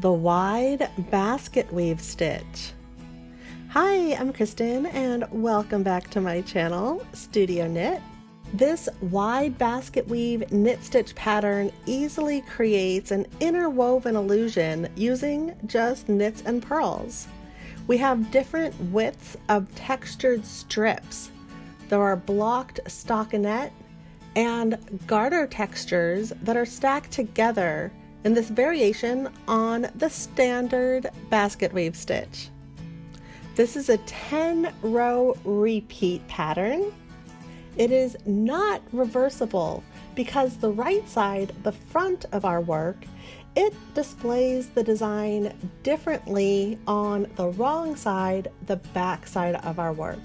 the wide basket weave stitch. Hi, I'm Kristen and welcome back to my channel, Studio Knit. This wide basket weave knit stitch pattern easily creates an interwoven illusion using just knits and purls. We have different widths of textured strips. There are blocked stockinette and garter textures that are stacked together in this variation on the standard basket weave stitch. This is a 10-row repeat pattern. It is not reversible because the right side, the front of our work, it displays the design differently on the wrong side, the back side of our work.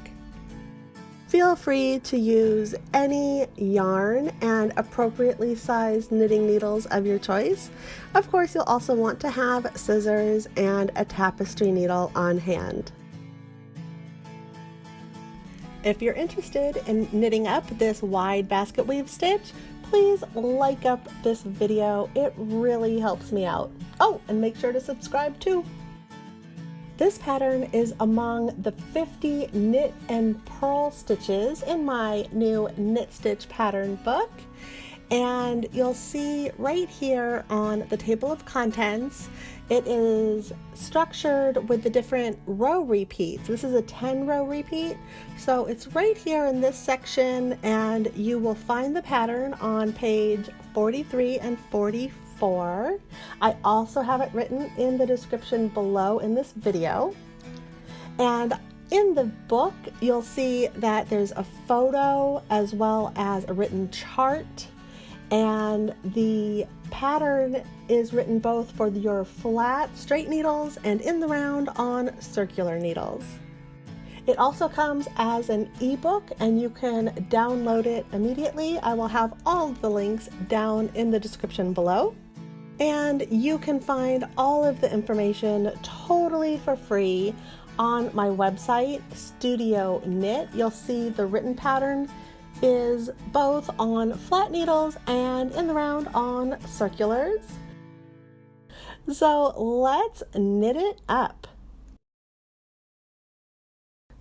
Feel free to use any yarn and appropriately sized knitting needles of your choice. Of course, you'll also want to have scissors and a tapestry needle on hand. If you're interested in knitting up this wide basket weave stitch, please like up this video. It really helps me out. Oh, and make sure to subscribe too. This pattern is among the 50 knit and purl stitches in my new knit stitch pattern book. And you'll see right here on the table of contents, it is structured with the different row repeats. This is a 10-row repeat. So it's right here in this section, and you will find the pattern on page 43 and 44. I also have it written in the description below in this video. And in the book, you'll see that there's a photo as well as a written chart. And the pattern is written both for your flat straight needles and in the round on circular needles. It also comes as an ebook and you can download it immediately. I will have all of the links down in the description below. And you can find all of the information totally for free on my website, Studio Knit. You'll see the written pattern is both on flat needles and in the round on circulars. So let's knit it up.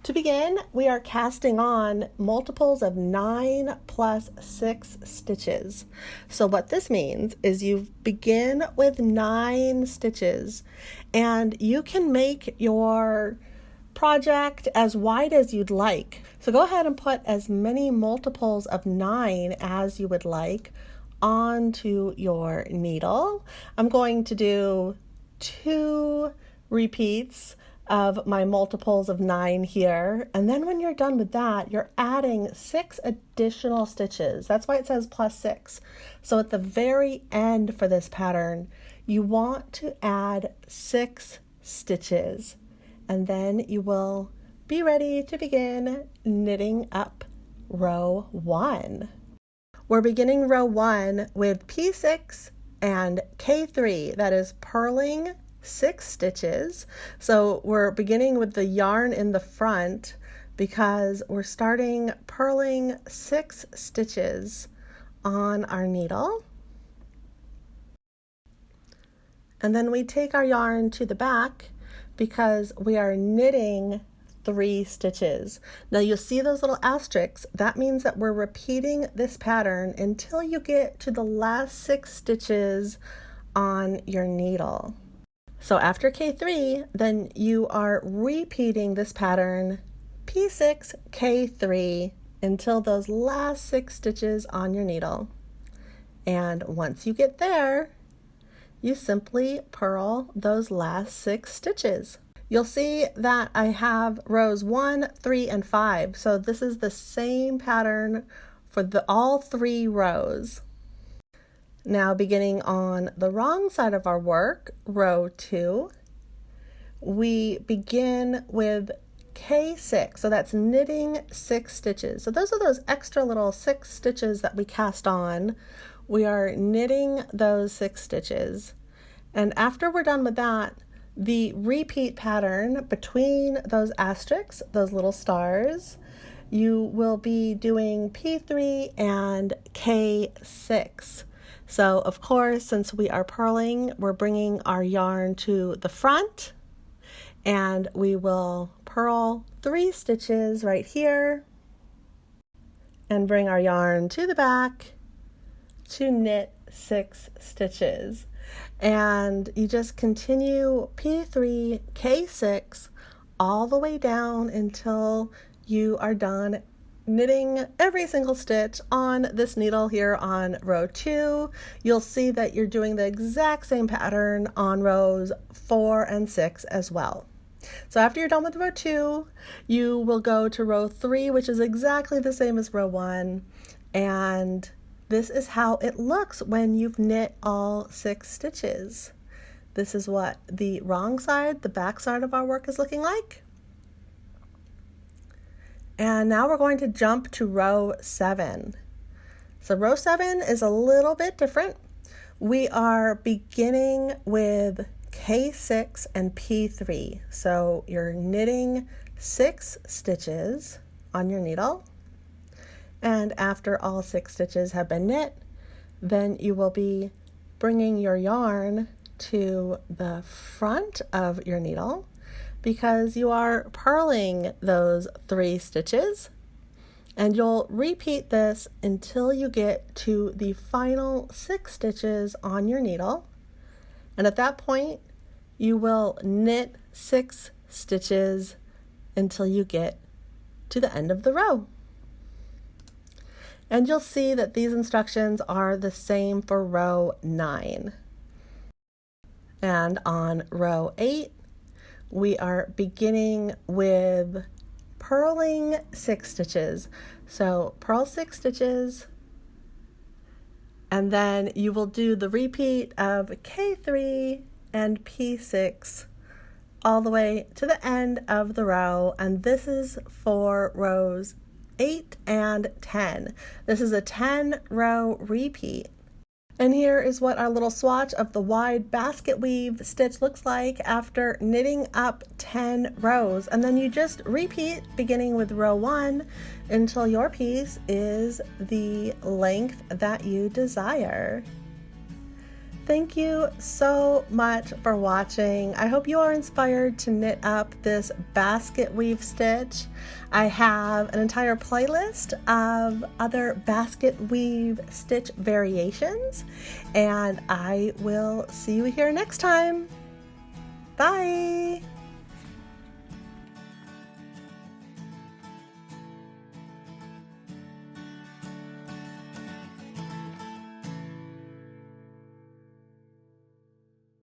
To begin, we are casting on multiples of 9 plus 6 stitches. So what this means is you begin with 9 stitches, and you can make your project as wide as you'd like. So go ahead and put as many multiples of 9 as you would like onto your needle. I'm going to do 2 repeats of my multiples of 9 here, and then when you're done with that, you're adding 6 additional stitches. That's why it says plus 6. So at the very end for this pattern, you want to add 6 stitches, and then you will be ready to begin knitting up row 1. We're beginning row 1 with P6 and K3, that is purling 6 stitches. So we're beginning with the yarn in the front because we're starting purling 6 stitches on our needle. And then we take our yarn to the back because we are knitting 3 stitches. Now you'll see those little asterisks. That means that we're repeating this pattern until you get to the last 6 stitches on your needle. So after K3, then you are repeating this pattern P6, K3 until those last 6 stitches on your needle. And once you get there, you simply purl those last 6 stitches. You'll see that I have rows 1, 3, and 5. So this is the same pattern for all 3 rows. Now beginning on the wrong side of our work, row 2, we begin with K6. So that's knitting 6 stitches. So those are those extra little 6 stitches that we cast on. We are knitting those 6 stitches. And after we're done with that, the repeat pattern between those asterisks, those little stars, you will be doing P3 and K6. So of course, since we are purling, we're bringing our yarn to the front, and we will purl 3 stitches right here and bring our yarn to the back to knit 6 stitches. And you just continue P3, K6 all the way down until you are done knitting every single stitch on this needle here on row 2. You'll see that you're doing the exact same pattern on rows 4 and 6 as well. So after you're done with row 2, you will go to row 3, which is exactly the same as row 1, and this is how it looks when you've knit all 6 stitches. This is what the wrong side, the back side of our work is looking like. And now we're going to jump to row 7. So row 7 is a little bit different. We are beginning with K6 and P3. So you're knitting 6 stitches on your needle. And after all 6 stitches have been knit, then you will be bringing your yarn to the front of your needle, because you are purling those 3 stitches, and you'll repeat this until you get to the final 6 stitches on your needle. And at that point, you will knit 6 stitches until you get to the end of the row. And you'll see that these instructions are the same for row 9. And on row 8, we are beginning with purling 6 stitches. So purl 6 stitches, and then you will do the repeat of K3 and P6 all the way to the end of the row, and this is for rows 8 and 10. This is a 10-row repeat. And here is what our little swatch of the wide basket weave stitch looks like after knitting up 10 rows. And then you just repeat beginning with row 1 until your piece is the length that you desire. Thank you so much for watching. I hope you are inspired to knit up this basket weave stitch. I have an entire playlist of other basket weave stitch variations, and I will see you here next time. Bye!